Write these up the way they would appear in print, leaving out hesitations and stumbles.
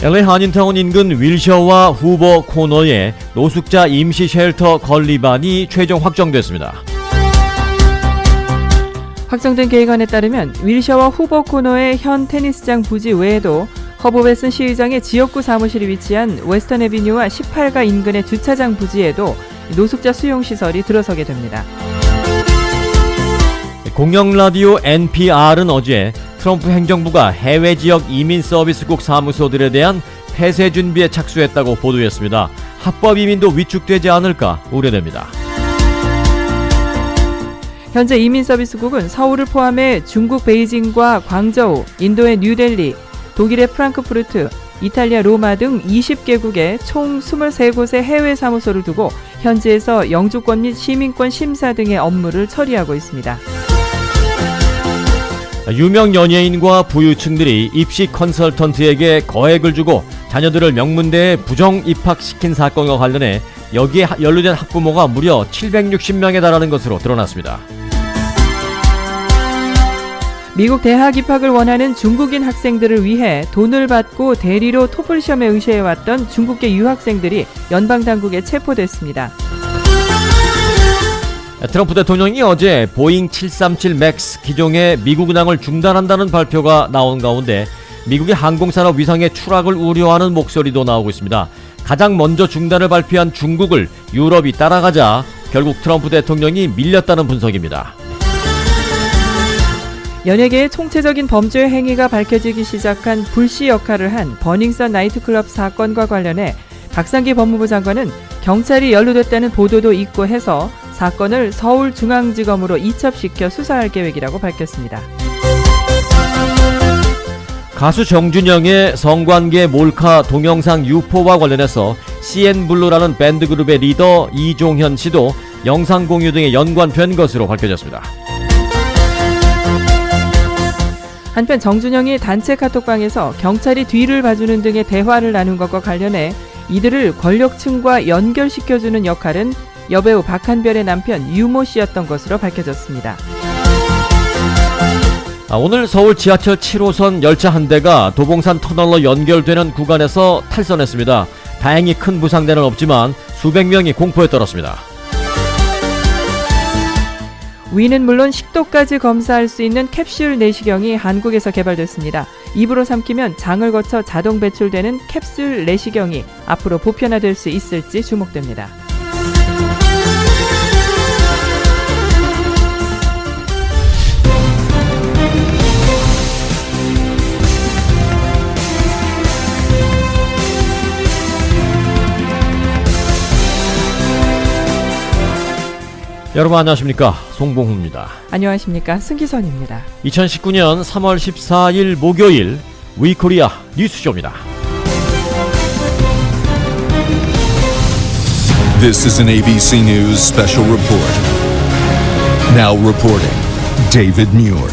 LA 한인타운 인근 윌셔와 후버 코너에 노숙자 임시 쉘터 건립안이 최종 확정됐습니다. 확정된 계획안에 따르면 윌셔와 후버 코너의 현 테니스장 부지 외에도 허브 웨슨 시의장의 지역구 사무실이 위치한 웨스턴 애비뉴와 18가 인근의 주차장 부지에도 노숙자 수용시설이 들어서게 됩니다. 공영라디오 NPR은 어제 트럼프 행정부가 해외 지역 이민 서비스국 사무소들에 대한 폐쇄 준비에 착수했다고 보도했습니다. 합법 이민도 위축되지 않을까 우려됩니다. 현재 이민 서비스국은 서울을 포함해 중국 베이징과 광저우, 인도의 뉴델리, 독일의 프랑크푸르트, 이탈리아 로마 등 20개국에 총 23곳의 해외 사무소를 두고 현지에서 영주권 및 시민권 심사 등의 업무를 처리하고 있습니다. 유명 연예인과 부유층들이 입시 컨설턴트에게 거액을 주고 자녀들을 명문대에 부정 입학시킨 사건과 관련해 여기에 연루된 학부모가 무려 760명에 달하는 것으로 드러났습니다. 미국 대학 입학을 원하는 중국인 학생들을 위해 돈을 받고 대리로 토플 시험에 응시해왔던 중국계 유학생들이 연방당국에 체포됐습니다. 트럼프 대통령이 어제 보잉 737 맥스 기종의 미국 운항을 중단한다는 발표가 나온 가운데 미국의 항공산업 위상의 추락을 우려하는 목소리도 나오고 있습니다. 가장 먼저 중단을 발표한 중국을 유럽이 따라가자 결국 트럼프 대통령이 밀렸다는 분석입니다. 연예계의 총체적인 범죄 행위가 밝혀지기 시작한 불씨 역할을 한 버닝썬 나이트클럽 사건과 관련해 박상기 법무부 장관은 경찰이 연루됐다는 보도도 있고 해서 사건을 서울중앙지검으로 이첩시켜 수사할 계획이라고 밝혔습니다. 가수 정준영의 성관계 몰카 동영상 유포와 관련해서 CN블루라는 밴드그룹의 리더 이종현 씨도 영상 공유 등에 연관된 것으로 밝혀졌습니다. 한편 정준영이 단체 카톡방에서 경찰이 뒤를 봐주는 등의 대화를 나눈 것과 관련해 이들을 권력층과 연결시켜주는 역할은 여배우 박한별의 남편 유모 씨였던 것으로 밝혀졌습니다. 오늘 서울 지하철 7호선 열차 한 대가 도봉산 터널로 연결되는 구간에서 탈선했습니다. 다행히 큰 부상대는 없지만 수백 명이 공포에 떨었습니다. 위는 물론 식도까지 검사할 수 있는 캡슐 내시경이 한국에서 개발됐습니다. 입으로 삼키면 장을 거쳐 자동 배출되는 캡슐 내시경이 앞으로 보편화될 수 있을지 주목됩니다. 여러분 안녕하십니까, 송봉훈입니다. 안녕하십니까, 승기선입니다. 2019년 3월 14일 목요일 위코리아 뉴스쇼입니다. This is an ABC News special report. Now reporting, David Muir.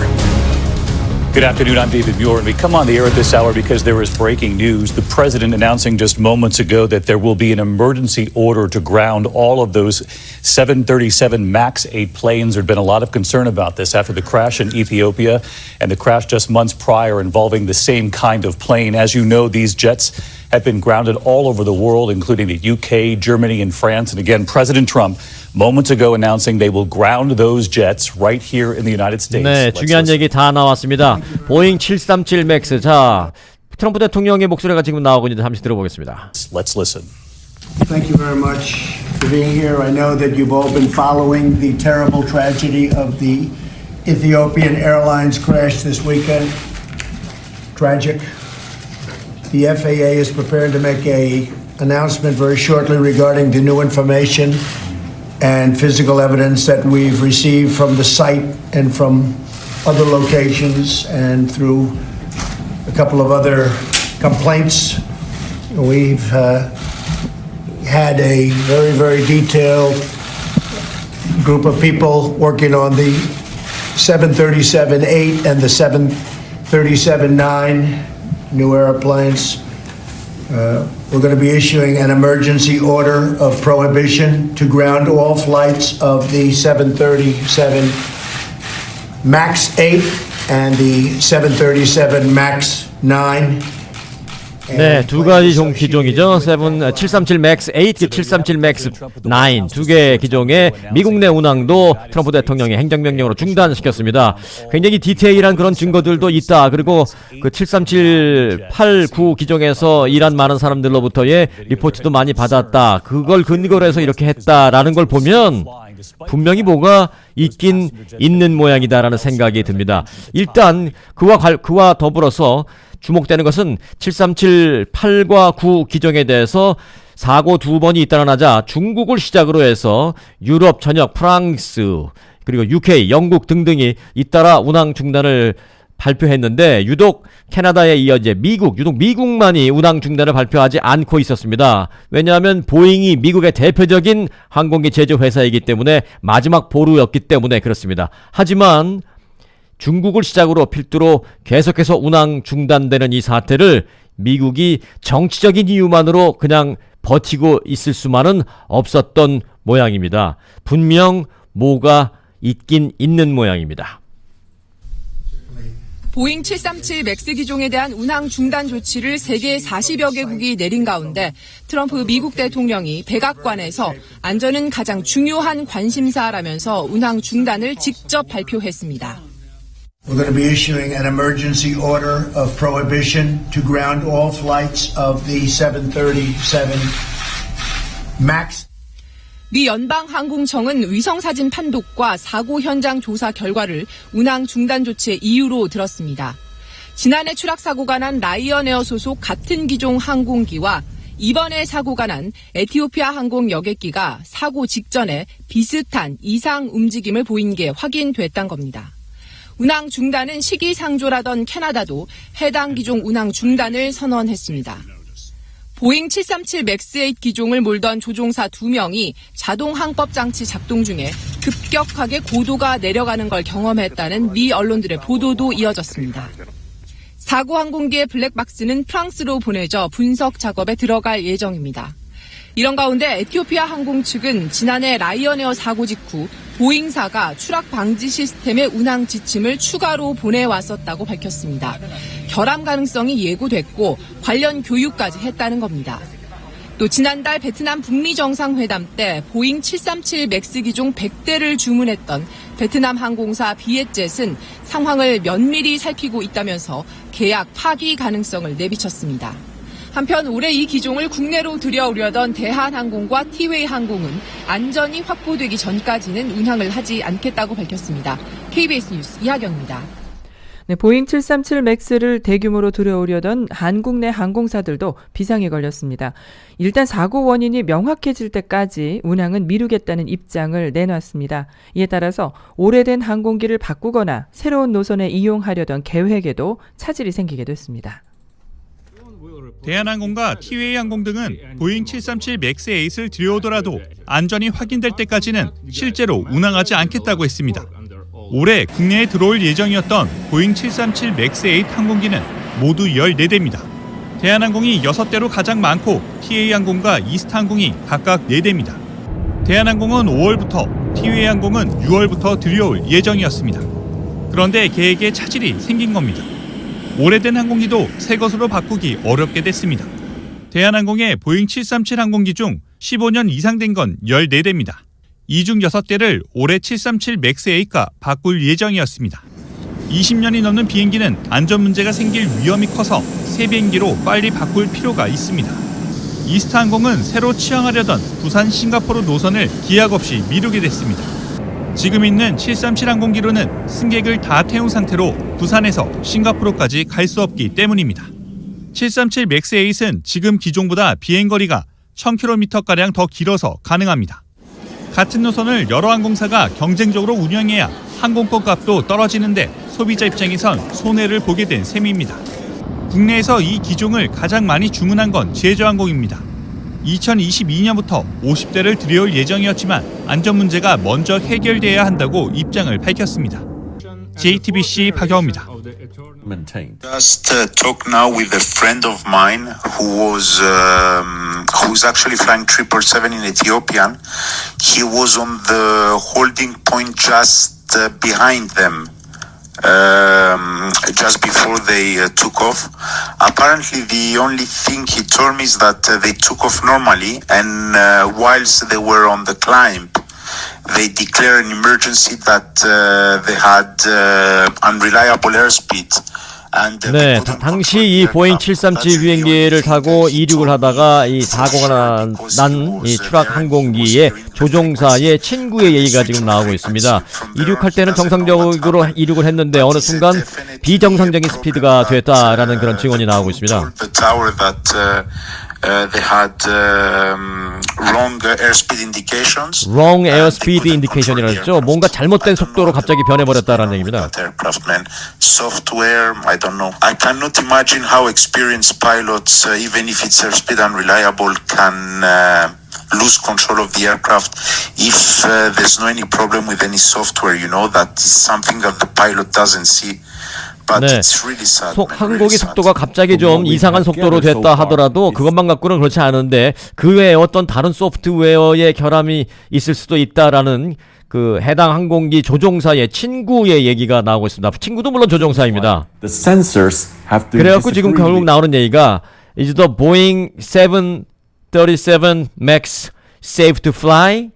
Good afternoon, I'm David Muir, and we come on the air at this hour because there is breaking news. The president announcing just moments ago that there will be an emergency order to ground all of those 737 MAX 8 planes. There had been a lot of concern about this after the crash in Ethiopia and the crash just months prior involving the same kind of plane. As you know, these jets have been grounded all over the world, including the UK, Germany, and France. And again, President Trump moments ago announcing they will ground those jets right here in the United States. 네, 중요한 얘기 다 나왔습니다. 보잉 737 맥스. 자, 트럼프 대통령의 목소리가 지금 나오고 있는데 잠시 들어보겠습니다. Let's listen. Thank you very much for being here. I know that you've all been following the terrible tragedy of the Ethiopian Airlines crash this weekend. Tragic. The FAA is prepared to make an announcement very shortly regarding the new information and physical evidence that we've received from the site and from other locations and through a couple of other complaints. We've had a very, very detailed group of people working on the 737-8 and the 737-9 new airplanes. We're going to be issuing an emergency order of prohibition to ground all flights of the 737 MAX 8 and the 737 MAX 9. 네, 두 가지 기종이죠. 737 맥스 8, 737 맥스 9 두 개의 기종의 미국 내 운항도 트럼프 대통령이 행정명령으로 중단시켰습니다. 굉장히 디테일한 그런 증거들도 있다. 그리고 그 737, 8, 9 기종에서 일한 많은 사람들로부터의 리포트도 많이 받았다. 그걸 근거로 해서 이렇게 했다라는 걸 보면 분명히 뭐가 있긴 있는 모양이다라는 생각이 듭니다. 일단 그와 더불어서 주목되는 것은 737, 8과 9 기종에 대해서 사고 2번이 잇따라나자 중국을 시작으로 해서 유럽 전역, 프랑스, 그리고 UK, 영국 등등이 잇따라 운항 중단을 발표했는데 유독 캐나다에 이어 이제 미국만이 운항 중단을 발표하지 않고 있었습니다. 왜냐하면 보잉이 미국의 대표적인 항공기 제조 회사이기 때문에 마지막 보루였기 때문에 그렇습니다. 하지만 중국을 시작으로 필두로 계속해서 운항 중단되는 이 사태를 미국이 정치적인 이유만으로 그냥 버티고 있을 수만은 없었던 모양입니다. 분명 뭐가 있긴 있는 모양입니다. 보잉 737 맥스 기종에 대한 운항 중단 조치를 세계 40여 개국이 내린 가운데 트럼프 미국 대통령이 백악관에서 안전은 가장 중요한 관심사라면서 운항 중단을 직접 발표했습니다. We're going to be issuing an emergency order of prohibition to ground all flights of the 737 MAX. 미 연방항공청은 위성사진 판독과 사고 현장 조사 결과를 운항 중단 조치의 이유로 들었습니다. 지난해 추락사고가 난 라이언에어 소속 같은 기종 항공기와 이번에 사고가 난 에티오피아 항공 여객기가 사고 직전에 비슷한 이상 움직임을 보인 게 확인됐다는 겁니다. 운항 중단은 시기상조라던 캐나다도 해당 기종 운항 중단을 선언했습니다. 보잉 737 맥스 8 기종을 몰던 조종사 2명이 자동 항법 장치 작동 중에 급격하게 고도가 내려가는 걸 경험했다는 미 언론들의 보도도 이어졌습니다. 사고 항공기의 블랙박스는 프랑스로 보내져 분석 작업에 들어갈 예정입니다. 이런 가운데 에티오피아 항공 측은 지난해 라이언에어 사고 직후 보잉사가 추락 방지 시스템의 운항 지침을 추가로 보내왔었다고 밝혔습니다. 결함 가능성이 예고됐고 관련 교육까지 했다는 겁니다. 또 지난달 베트남 북미 정상회담 때 보잉 737 맥스 기종 100대를 주문했던 베트남 항공사 비엣젯은 상황을 면밀히 살피고 있다면서 계약 파기 가능성을 내비쳤습니다. 한편 올해 이 기종을 국내로 들여오려던 대한항공과 티웨이 항공은 안전이 확보되기 전까지는 운항을 하지 않겠다고 밝혔습니다. KBS 뉴스 이하경입니다. 네, 보잉 737 맥스를 대규모로 들여오려던 한국 내 항공사들도 비상에 걸렸습니다. 일단 사고 원인이 명확해질 때까지 운항은 미루겠다는 입장을 내놨습니다. 이에 따라서 오래된 항공기를 바꾸거나 새로운 노선에 이용하려던 계획에도 차질이 생기게 됐습니다. 대한항공과 티웨이 항공 등은 보잉 737 맥스 8을 들여오더라도 안전이 확인될 때까지는 실제로 운항하지 않겠다고 했습니다. 올해 국내에 들어올 예정이었던 보잉 737 맥스 8 항공기는 모두 14대입니다. 대한항공이 6대로 가장 많고 TA항공과 이스타항공이 각각 4대입니다. 대한항공은 5월부터, 티웨이 항공은 6월부터 들여올 예정이었습니다. 그런데 계획에 차질이 생긴 겁니다. 오래된 항공기도 새 것으로 바꾸기 어렵게 됐습니다. 대한항공의 보잉 737 항공기 중 15년 이상 된 건 14대입니다. 이 중 6대를 올해 737 맥스 8과 바꿀 예정이었습니다. 20년이 넘는 비행기는 안전 문제가 생길 위험이 커서 새 비행기로 빨리 바꿀 필요가 있습니다. 이스타항공은 새로 취항하려던 부산 싱가포르 노선을 기약 없이 미루게 됐습니다. 지금 있는 737 항공기로는 승객을 다 태운 상태로 부산에서 싱가포르까지 갈 수 없기 때문입니다. 737 맥스 8은 지금 기종보다 비행거리가 1000km가량 더 길어서 가능합니다. 같은 노선을 여러 항공사가 경쟁적으로 운영해야 항공권 값도 떨어지는데 소비자 입장에선 손해를 보게 된 셈입니다. 국내에서 이 기종을 가장 많이 주문한 건 제주항공입니다. 2022년부터 50대를 들여올 예정이었지만 안전 문제가 먼저 해결돼야 한다고 입장을 밝혔습니다. JTBC 박여우입니다. Just talk now with a friend of mine who's actually flying 777 in Ethiopian. He was on the holding point just behind them. just before they took off. Apparently, the only thing he told me is that they took off normally, and whilst they were on the climb, they declared an emergency that they had unreliable airspeed. 네, 당시 이 보잉 737 비행기를 타고 이륙을 하다가 이 사고가 난 이 추락 항공기의 조종사의 친구의 얘기가 지금 나오고 있습니다. 이륙할 때는 정상적으로 이륙을 했는데 어느 순간 비정상적인 스피드가 됐다라는 그런 증언이 나오고 있습니다. They had wrong airspeed indications. Wrong airspeed indication이라고 했죠. 뭔가 잘못된 속도로 갑자기 변해버렸다라는 얘기입니다. Aircraftman software, I don't know. I cannot imagine how experienced pilots, even if it's airspeed unreliable, can lose control of the aircraft if there's no any problem with any software. You know, that is something that the pilot doesn't see. 네, 항공기 속도가 갑자기 좀 이상한 속도로 됐다 하더라도 그것만 갖고는 그렇지 않은데 그 외에 어떤 다른 소프트웨어의 결함이 있을 수도 있다라는 그 해당 항공기 조종사의 친구의 얘기가 나오고 있습니다. 친구도 물론 조종사입니다. 그래갖고 지금 결국 나오는 얘기가 Is the Boeing 737 MAX safe to fly?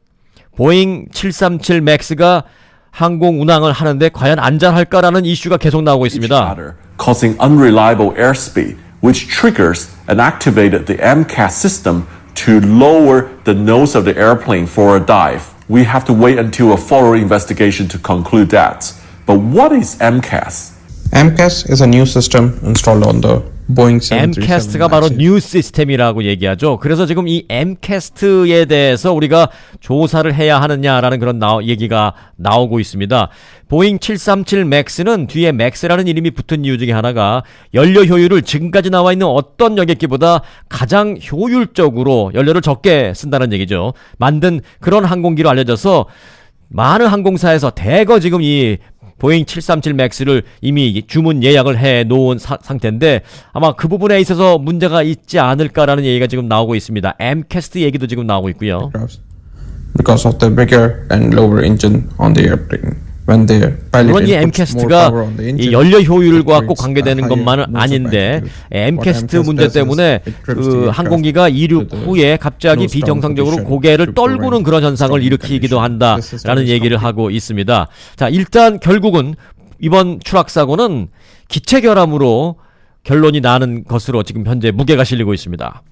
보잉 737 MAX가 항공 운항을 하는데 과연 안전할까라는 이슈가 계속 나오고 있습니다. Causing unreliable airspeed, which triggers and activated the MCAS system to lower the nose of the airplane for a dive. We have to wait until a thorough investigation to conclude that. But what is MCAS? MCAS is a new system installed on the Boeing 737 MCAS가 바로 뉴 시스템이라고 얘기하죠. 그래서 지금 이 MCAS에 대해서 우리가 조사를 해야 하느냐라는 그런 얘기가 나오고 있습니다. 보잉 737 맥스는 뒤에 맥스라는 이름이 붙은 이유 중에 하나가 연료 효율을 지금까지 나와 있는 어떤 여객기보다 가장 효율적으로 연료를 적게 쓴다는 얘기죠. 만든 그런 항공기로 알려져서 많은 항공사에서 대거 지금 이 보잉 737 맥스를 이미 주문 예약을 해 놓은 상태인데 아마 그 부분에 있어서 문제가 있지 않을까라는 얘기가 지금 나오고 있습니다. MCAS 얘기도 지금 나오고 있고요. Because of the bigger and lower engine on the airplane. 물론 이 MCAS가 이 연료 효율과 꼭 관계되는 것만은 아닌데 MCAS 문제 때문에 그 항공기가 이륙 후에 갑자기 비정상적으로 고개를 떨구는 그런 현상을 일으키기도 한다라는 얘기를 하고 있습니다. 자, 일단 결국은 이번 추락 사고는 기체 결함으로 결론이 나는 것으로 지금 현재 무게가 실리고 있습니다.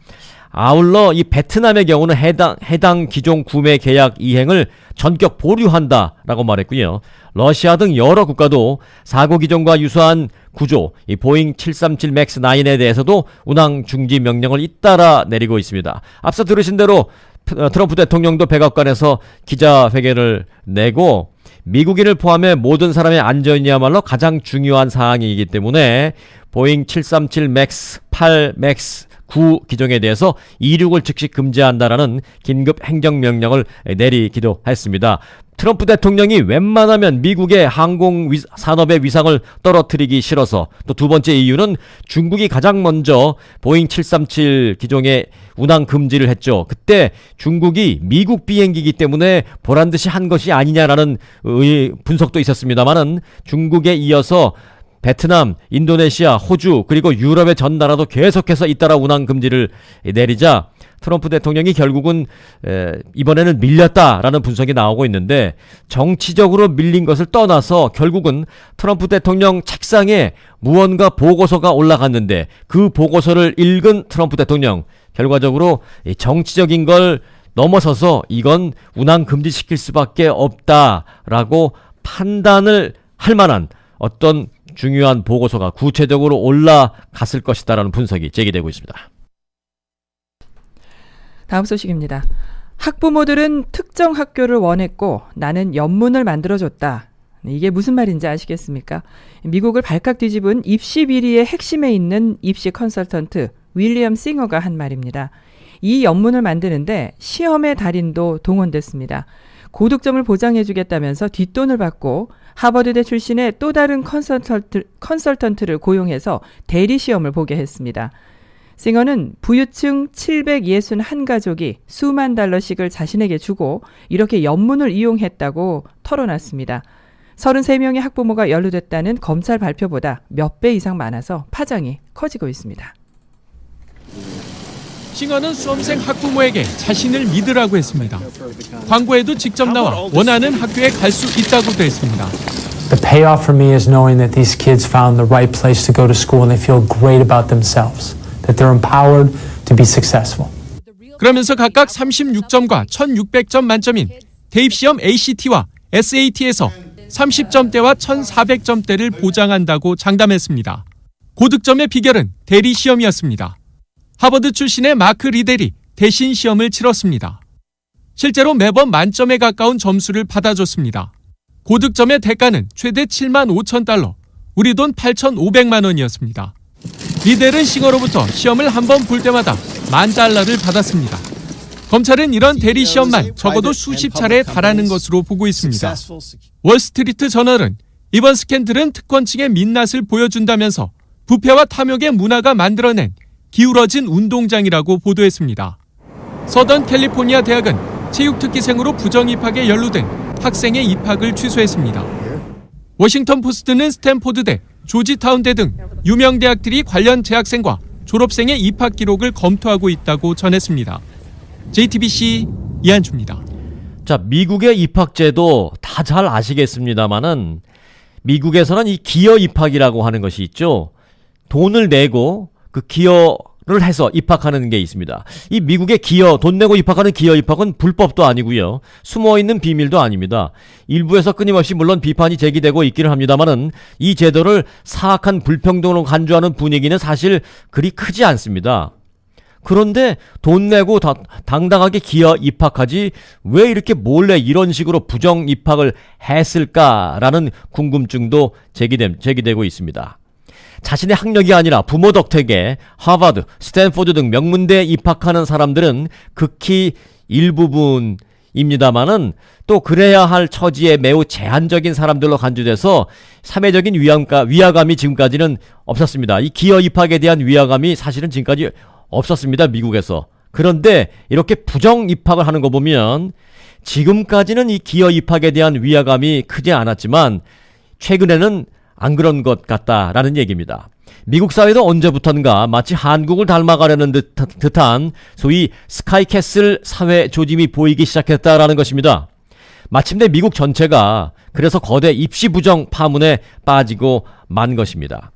아울러 이 베트남의 경우는 해당 기종 구매 계약 이행을 전격 보류한다라고 말했고요. 러시아 등 여러 국가도 사고 기종과 유사한 구조, 이 보잉 737 맥스 9에 대해서도 운항 중지 명령을 잇따라 내리고 있습니다. 앞서 들으신 대로 트럼프 대통령도 백악관에서 기자회견을 내고 미국인을 포함해 모든 사람의 안전이야말로 가장 중요한 사항이기 때문에 보잉 737 맥스 8 맥스 9 기종에 대해서 이륙을 즉시 금지한다라는 긴급 행정명령을 내리기도 했습니다. 트럼프 대통령이 웬만하면 미국의 항공 산업의 위상을 떨어뜨리기 싫어서 또 두 번째 이유는 중국이 가장 먼저 보잉 737 기종의 운항 금지를 했죠. 그때 중국이 미국 비행기이기 때문에 보란듯이 한 것이 아니냐라는 분석도 있었습니다만은 중국에 이어서 베트남, 인도네시아, 호주 그리고 유럽의 전 나라도 계속해서 잇따라 운항 금지를 내리자 트럼프 대통령이 결국은 이번에는 밀렸다라는 분석이 나오고 있는데 정치적으로 밀린 것을 떠나서 결국은 트럼프 대통령 책상에 무언가 보고서가 올라갔는데 그 보고서를 읽은 트럼프 대통령 결과적으로 정치적인 걸 넘어서서 이건 운항 금지시킬 수밖에 없다라고 판단을 할 만한 어떤 중요한 보고서가 구체적으로 올라갔을 것이다라는 분석이 제기되고 있습니다. 다음 소식입니다. 학부모들은 특정 학교를 원했고 나는 연문을 만들어줬다. 이게 무슨 말인지 아시겠습니까? 미국을 발칵 뒤집은 입시 비리의 핵심에 있는 입시 컨설턴트 윌리엄 싱어가 한 말입니다. 이 연문을 만드는데 시험의 달인도 동원됐습니다. 고득점을 보장해주겠다면서 뒷돈을 받고 하버드대 출신의 또 다른 컨설턴트를 고용해서 대리 시험을 보게 했습니다. 싱어는 부유층 761가족이 수만 달러씩을 자신에게 주고 이렇게 연문을 이용했다고 털어놨습니다. 33명의 학부모가 연루됐다는 검찰 발표보다 몇 배 이상 많아서 파장이 커지고 있습니다. 싱어는 수험생 학부모에게 자신을 믿으라고 했습니다. 광고에도 직접 나와 원하는 학교에 갈 수 있다고도 했습니다. The payoff for me is knowing that these kids found the right place to go to school and they feel great about themselves, that they're empowered to be successful. 그러면서 각각 36점과 1600점 만점인 대입시험 ACT와 SAT에서 30점대와 1400점대를 보장한다고 장담했습니다. 고득점의 비결은 대리시험이었습니다. 하버드 출신의 마크 리델이 대신 시험을 치렀습니다. 실제로 매번 만점에 가까운 점수를 받아줬습니다. 고득점의 대가는 최대 7만 5천 달러, 우리 돈 8,500만 원이었습니다. 리델은 싱어로부터 시험을 한 번 볼 때마다 $10,000를 받았습니다. 검찰은 이런 대리 시험만 적어도 수십 차례에 달하는 것으로 보고 있습니다. 월스트리트 저널은 이번 스캔들은 특권층의 민낯을 보여준다면서 부패와 탐욕의 문화가 만들어낸 기울어진 운동장이라고 보도했습니다. 서던 캘리포니아 대학은 체육특기생으로 부정 입학에 연루된 학생의 입학을 취소했습니다. 워싱턴 포스트는 스탠포드대, 조지타운대 등 유명 대학들이 관련 재학생과 졸업생의 입학 기록을 검토하고 있다고 전했습니다. JTBC 이한주입니다. 자, 미국의 입학제도 다 잘 아시겠습니다만은 미국에서는 이 기여 입학이라고 하는 것이 있죠. 돈을 내고 그 기여를 해서 입학하는 게 있습니다. 이 미국의 돈 내고 입학하는 기여 입학은 불법도 아니고요. 숨어있는 비밀도 아닙니다. 일부에서 끊임없이 물론 비판이 제기되고 있기는 합니다만은 이 제도를 사악한 불평등으로 간주하는 분위기는 사실 그리 크지 않습니다. 그런데 돈 내고 당당하게 기여 입학하지 왜 이렇게 몰래 이런 식으로 부정 입학을 했을까라는 궁금증도 제기되고 있습니다. 자신의 학력이 아니라 부모 덕택에 하버드, 스탠포드 등 명문대에 입학하는 사람들은 극히 일부분입니다만은 또 그래야 할 처지에 매우 제한적인 사람들로 간주돼서 사회적인 위화감이 지금까지는 없었습니다. 이 기여 입학에 대한 위화감이 사실은 지금까지 없었습니다, 미국에서. 그런데 이렇게 부정 입학을 하는 거 보면 지금까지는 이 기여 입학에 대한 위화감이 크지 않았지만 최근에는 안 그런 것 같다라는 얘기입니다. 미국 사회도 언제부턴가 마치 한국을 닮아가려는 듯한 소위 스카이캐슬 사회 조짐이 보이기 시작했다라는 것입니다. 마침내 미국 전체가 그래서 거대 입시 부정 파문에 빠지고 만 것입니다.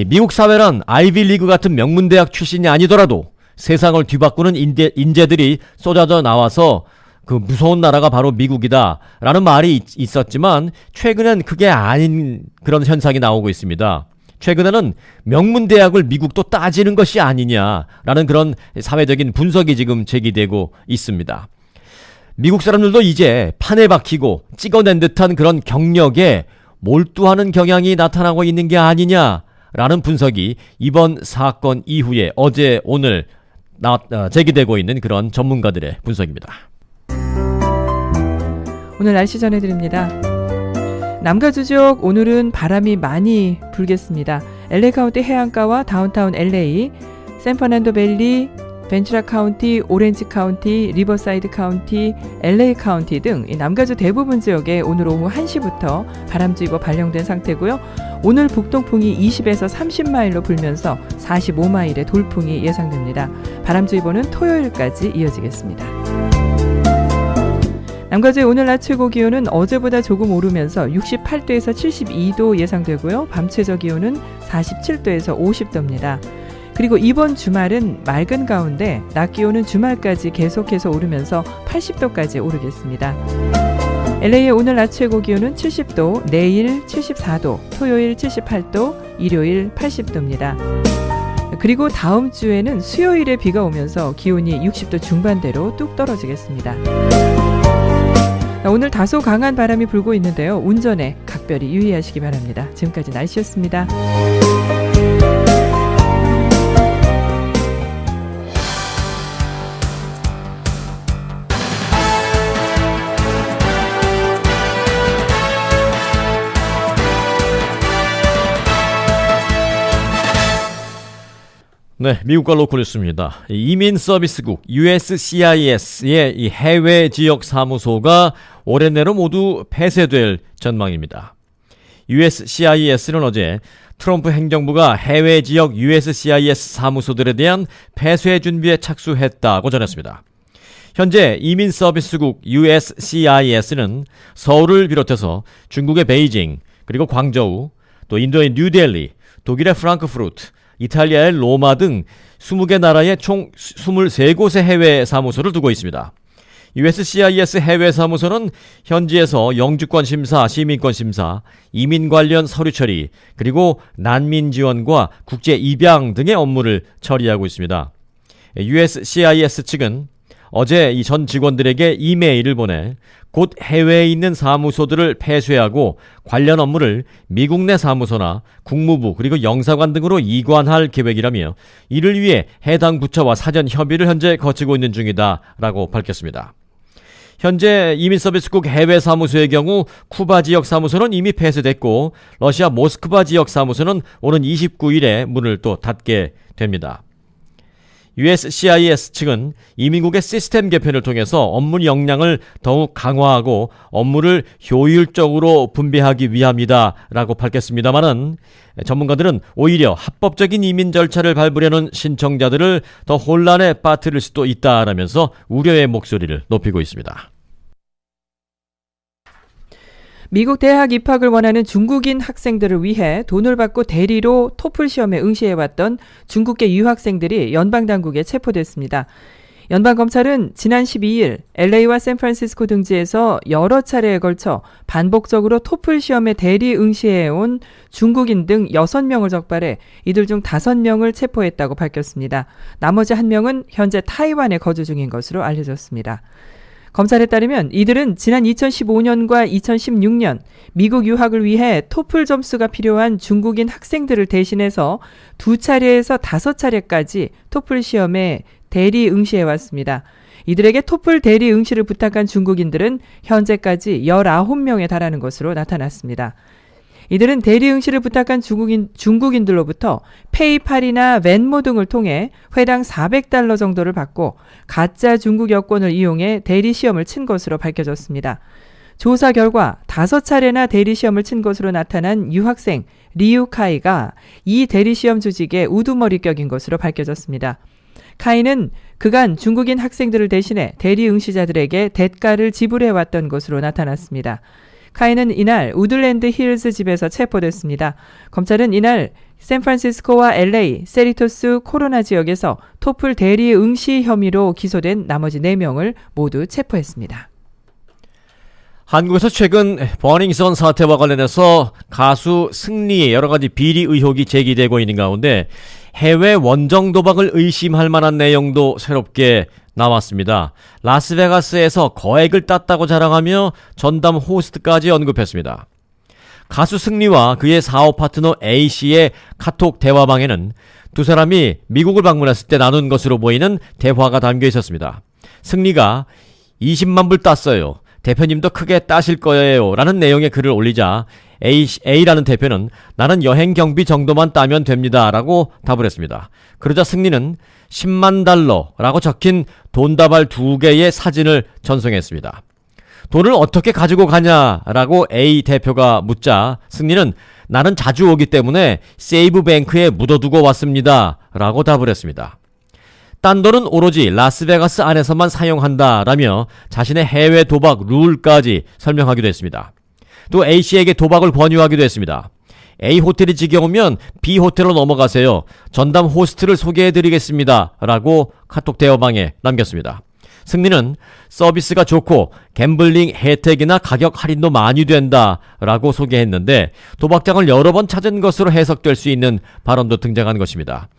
미국 사회란 아이비리그 같은 명문대학 출신이 아니더라도 세상을 뒤바꾸는 인재들이 쏟아져 나와서 그 무서운 나라가 바로 미국이다 라는 말이 있었지만 최근엔 그게 아닌 그런 현상이 나오고 있습니다. 최근에는 명문대학을 미국도 따지는 것이 아니냐라는 그런 사회적인 분석이 지금 제기되고 있습니다. 미국 사람들도 이제 판에 박히고 찍어낸 듯한 그런 경력에 몰두하는 경향이 나타나고 있는 게 아니냐라는 분석이 이번 사건 이후에 어제 오늘 제기되고 있는 그런 전문가들의 분석입니다. 오늘 날씨 전해드립니다. 남가주족 오늘은 바람이 많이 불겠습니다. LA 카운티 해안가와 다운타운 LA, 샌퍼난도 밸리, 벤츄라 카운티, 오렌지 카운티, 리버사이드 카운티, LA 카운티 등 남가주 대부분 지역에 오늘 오후 1시부터 바람주의보 발령된 상태고요. 오늘 북동풍이 20에서 30마일로 불면서 45마일의 돌풍이 예상됩니다. 바람주의보는 토요일까지 이어지겠습니다. 남가주의 오늘 낮 최고 기온은 어제보다 조금 오르면서 68도에서 72도 예상되고요. 밤 최저 기온은 47도에서 50도입니다. 그리고 이번 주말은 맑은 가운데 낮 기온은 주말까지 계속해서 오르면서 80도까지 오르겠습니다. LA의 오늘 낮 최고 기온은 70도, 내일 74도, 토요일 78도, 일요일 80도입니다. 그리고 다음 주에는 수요일에 비가 오면서 기온이 60도 중반대로 뚝 떨어지겠습니다. 오늘 다소 강한 바람이 불고 있는데요. 운전에 각별히 유의하시기 바랍니다. 지금까지 날씨였습니다. 네, 미국과 로컬 뉴스입니다. 이민 서비스국 USCIS의 이 해외 지역 사무소가 올해 내로 모두 폐쇄될 전망입니다. USCIS는 어제 트럼프 행정부가 해외 지역 USCIS 사무소들에 대한 폐쇄 준비에 착수했다고 전했습니다. 현재 이민 서비스국 USCIS는 서울을 비롯해서 중국의 베이징, 그리고 광저우, 또 인도의 뉴델리, 독일의 프랑크푸르트, 이탈리아의 로마 등 20개 나라의 총 23곳의 해외 사무소를 두고 있습니다. USCIS 해외 사무소는 현지에서 영주권 심사, 시민권 심사, 이민 관련 서류 처리, 그리고 난민 지원과 국제 입양 등의 업무를 처리하고 있습니다. USCIS 측은 어제 이 전 직원들에게 이메일을 보내 곧 해외에 있는 사무소들을 폐쇄하고 관련 업무를 미국 내 사무소나 국무부 그리고 영사관 등으로 이관할 계획이라며 이를 위해 해당 부처와 사전 협의를 현재 거치고 있는 중이다라고 밝혔습니다. 현재 이민서비스국 해외 사무소의 경우 쿠바 지역 사무소는 이미 폐쇄됐고 러시아 모스크바 지역 사무소는 오는 29일에 문을 또 닫게 됩니다. USCIS 측은 이민국의 시스템 개편을 통해서 업무 역량을 더욱 강화하고 업무를 효율적으로 분배하기 위함이다라고 밝혔습니다만은 전문가들은 오히려 합법적인 이민 절차를 밟으려는 신청자들을 더 혼란에 빠뜨릴 수도 있다라면서 우려의 목소리를 높이고 있습니다. 미국 대학 입학을 원하는 중국인 학생들을 위해 돈을 받고 대리로 토플 시험에 응시해왔던 중국계 유학생들이 연방당국에 체포됐습니다. 연방검찰은 지난 12일 LA와 샌프란시스코 등지에서 여러 차례에 걸쳐 반복적으로 토플 시험에 대리 응시해온 중국인 등 6명을 적발해 이들 중 5명을 체포했다고 밝혔습니다. 나머지 1명은 현재 타이완에 거주 중인 것으로 알려졌습니다. 검찰에 따르면 이들은 지난 2015년과 2016년 미국 유학을 위해 토플 점수가 필요한 중국인 학생들을 대신해서 2차례에서 5차례까지 토플 시험에 대리 응시해왔습니다. 이들에게 토플 대리 응시를 부탁한 중국인들은 현재까지 19명에 달하는 것으로 나타났습니다. 이들은 대리 응시를 부탁한 중국인들로부터 페이팔이나 웬모 등을 통해 회당 $400 정도를 받고 가짜 중국 여권을 이용해 대리 시험을 친 것으로 밝혀졌습니다. 조사 결과 5차례나 대리 시험을 친 것으로 나타난 유학생 리우 카이가 이 대리 시험 조직의 우두머리격인 것으로 밝혀졌습니다. 카이는 그간 중국인 학생들을 대신해 대리 응시자들에게 대가를 지불해왔던 것으로 나타났습니다. 카이는 이날 우드랜드 힐즈 집에서 체포됐습니다. 검찰은 이날 샌프란시스코와 LA, 세리토스, 코로나 지역에서 토플 대리 응시 혐의로 기소된 나머지 4명을 모두 체포했습니다. 한국에서 최근 버닝썬 사태와 관련해서 가수 승리의 여러 가지 비리 의혹이 제기되고 있는 가운데 해외 원정 도박을 의심할 만한 내용도 새롭게 나왔습니다. 라스베가스에서 거액을 땄다고 자랑하며 전담 호스트까지 언급했습니다. 가수 승리와 그의 사업 파트너 A씨의 카톡 대화방에는 두 사람이 미국을 방문했을 때 나눈 것으로 보이는 대화가 담겨 있었습니다. 승리가 20만 불 땄어요. 대표님도 크게 따실 거예요. 라는 내용의 글을 올리자 A라는 대표는 나는 여행 경비 정도만 따면 됩니다. 라고 답을 했습니다. 그러자 승리는 10만 달러라고 적힌 돈다발 2개의 사진을 전송했습니다. 돈을 어떻게 가지고 가냐라고 A 대표가 묻자 승리는 나는 자주 오기 때문에 세이브뱅크에 묻어두고 왔습니다. 라고 답을 했습니다. 딴 돈은 오로지 라스베가스 안에서만 사용한다라며 자신의 해외 도박 룰까지 설명하기도 했습니다. 또 A씨에게 도박을 권유하기도 했습니다. A 호텔이 지겨우면 B 호텔로 넘어가세요. 전담 호스트를 소개해드리겠습니다. 라고 카톡 대화방에 남겼습니다. 승리는 서비스가 좋고 갬블링 혜택이나 가격 할인도 많이 된다 라고 소개했는데 도박장을 여러 번 찾은 것으로 해석될 수 있는 발언도 등장한 것입니다.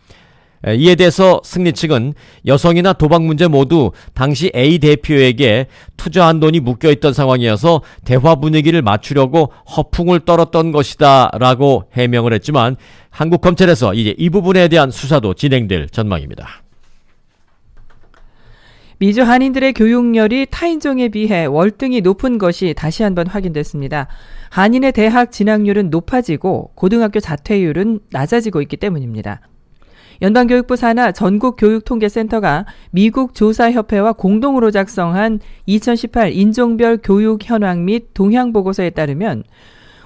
이에 대해서 승리 측은 여성이나 도박 문제 모두 당시 A 대표에게 투자한 돈이 묶여있던 상황이어서 대화 분위기를 맞추려고 허풍을 떨었던 것이다 라고 해명을 했지만 한국 검찰에서 이제 이 부분에 대한 수사도 진행될 전망입니다. 미주 한인들의 교육열이 타인종에 비해 월등히 높은 것이 다시 한번 확인됐습니다. 한인의 대학 진학률은 높아지고 고등학교 자퇴율은 낮아지고 있기 때문입니다. 연방교육부 산하 전국교육통계센터가 미국 조사협회와 공동으로 작성한 2018 인종별 교육 현황 및 동향 보고서에 따르면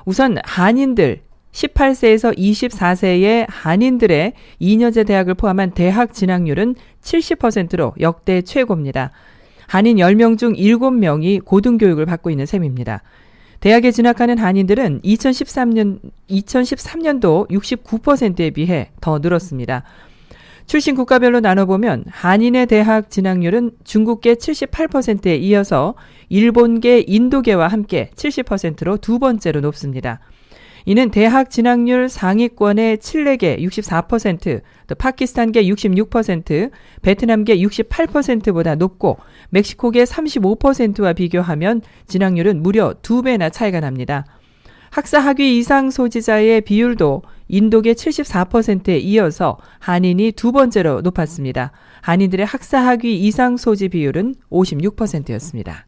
우선 한인들 18세에서 24세의 한인들의 이녀제 대학을 포함한 대학 진학률은 70%로 역대 최고입니다. 한인 10명 중 7명이 고등교육을 받고 있는 셈입니다. 대학에 진학하는 한인들은 2013년도 69%에 비해 더 늘었습니다. 출신 국가별로 나눠보면 한인의 대학 진학률은 중국계 78%에 이어서 일본계, 인도계와 함께 70%로 두 번째로 높습니다. 이는 대학 진학률 상위권의 칠레계 64%, 또 파키스탄계 66%, 베트남계 68%보다 높고 멕시코계 35%와 비교하면 진학률은 무려 2배나 차이가 납니다. 학사 학위 이상 소지자의 비율도 인도계 74%에 이어서 한인이 두 번째로 높았습니다. 한인들의 학사 학위 이상 소지 비율은 56%였습니다.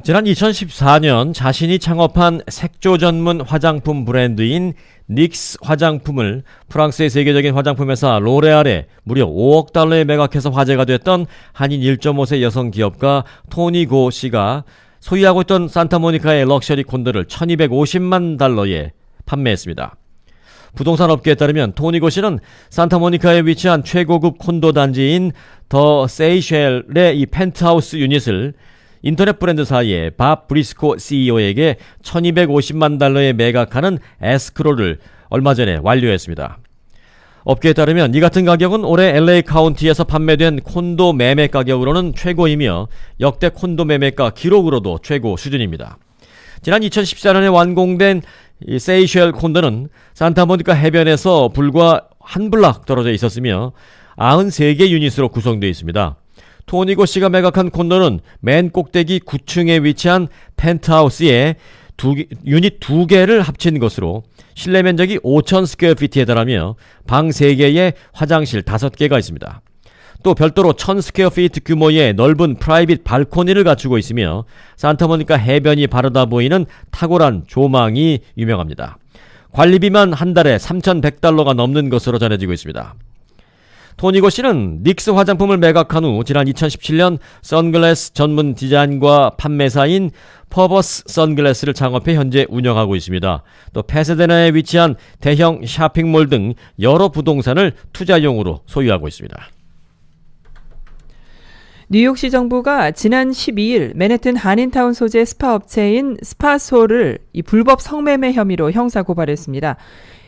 지난 2014년 자신이 창업한 색조 전문 화장품 브랜드인 닉스 화장품을 프랑스의 세계적인 화장품 회사 로레알에 무려 5억 달러에 매각해서 화제가 됐던 한인 1.5세 여성 기업가 토니고 씨가 소유하고 있던 산타모니카의 럭셔리 콘도를 1250만 달러에 판매했습니다. 부동산 업계에 따르면 토니고 씨는 산타모니카에 위치한 최고급 콘도 단지인 더 세이쉘의 이 펜트하우스 유닛을 인터넷 브랜드사의 밥 브리스코 CEO에게 1250만 달러에 매각하는 에스크로를 얼마 전에 완료했습니다. 업계에 따르면 이 같은 가격은 올해 LA 카운티에서 판매된 콘도 매매 가격으로는 최고이며 역대 콘도 매매가 기록으로도 최고 수준입니다. 지난 2014년에 완공된 이 세이쉘 콘도는 산타모니카 해변에서 불과 한 블락 떨어져 있었으며 93개 유닛으로 구성되어 있습니다. 토니고 씨가 매각한 콘도는 맨 꼭대기 9층에 위치한 펜트하우스에 유닛 2개를 합친 것으로 실내 면적이 5,000 스퀘어피트에 달하며 방 3개에 화장실 5개가 있습니다. 또 별도로 1,000 스퀘어피트 규모의 넓은 프라이빗 발코니를 갖추고 있으며 산타모니카 해변이 바라다 보이는 탁월한 조망이 유명합니다. 관리비만 한 달에 3,100달러가 넘는 것으로 전해지고 있습니다. 토니고 씨는 닉스 화장품을 매각한 후 지난 2017년 선글라스 전문 디자인과 판매사인 퍼버스 선글라스를 창업해 현재 운영하고 있습니다. 또 파사데나에 위치한 대형 쇼핑몰 등 여러 부동산을 투자용으로 소유하고 있습니다. 뉴욕시 정부가 지난 12일 맨해튼 한인타운 소재 스파 업체인 스파솔을 불법 성매매 혐의로 형사 고발했습니다.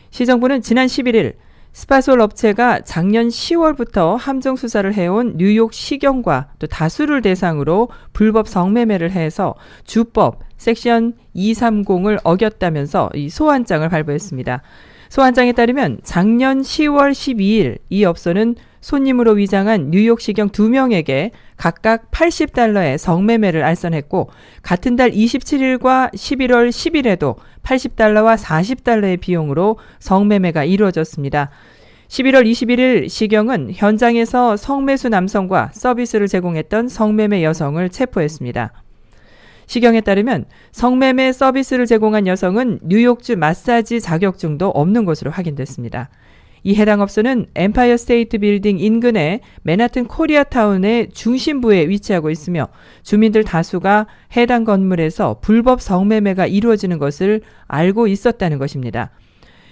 시정부는 지난 11일 스파솔 업체가 작년 10월부터 함정 수사를 해온 뉴욕 시경과 또 다수를 대상으로 불법 성매매를 해서 주법 섹션 230을 어겼다면서 이 소환장을 발부했습니다. 소환장에 따르면 작년 10월 12일 이 업소는 손님으로 위장한 뉴욕시경 2명에게 각각 $80의 성매매를 알선했고 같은 달 27일과 11월 10일에도 $80와 $40의 비용으로 성매매가 이루어졌습니다. 11월 21일 시경은 현장에서 성매수 남성과 서비스를 제공했던 성매매 여성을 체포했습니다. 시경에 따르면 성매매 서비스를 제공한 여성은 뉴욕주 마사지 자격증도 없는 것으로 확인됐습니다. 이 해당 업소는 엠파이어 스테이트 빌딩 인근의 맨하튼 코리아타운의 중심부에 위치하고 있으며 주민들 다수가 해당 건물에서 불법 성매매가 이루어지는 것을 알고 있었다는 것입니다.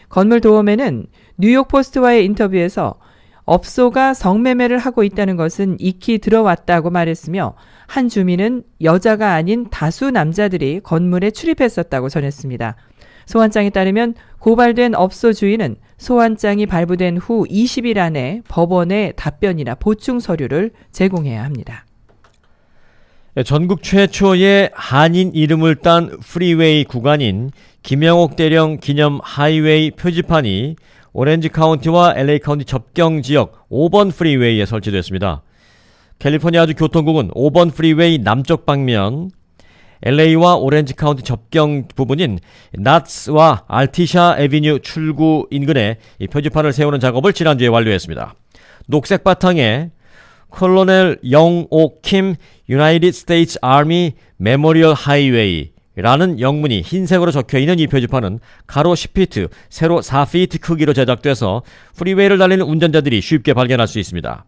건물 도어맨은 뉴욕 포스트와의 인터뷰에서 업소가 성매매를 하고 있다는 것은 익히 들어왔다고 말했으며 한 주민은 여자가 아닌 다수 남자들이 건물에 출입했었다고 전했습니다. 소환장에 따르면 고발된 업소 주인은 소환장이 발부된 후 20일 안에 법원에 답변이나 보충 서류를 제공해야 합니다. 전국 최초의 한인 이름을 딴 프리웨이 구간인 김영옥 대령 기념 하이웨이 표지판이 오렌지 카운티와 LA 카운티 접경 지역 5번 프리웨이에 설치됐습니다. 캘리포니아주 교통국은 5번 프리웨이 남쪽 방면 LA와 오렌지 카운티 접경 부분인 나츠와 알티샤 에비뉴 출구 인근에 이 표지판을 세우는 작업을 지난주에 완료했습니다. 녹색 바탕에 콜로넬 영옥킴 유나이티드 스테이츠 아미 메모리얼 하이웨이 라는 영문이 흰색으로 적혀있는 이 표지판은 가로 10피트, 세로 4피트 크기로 제작돼서 프리웨이를 달리는 운전자들이 쉽게 발견할 수 있습니다.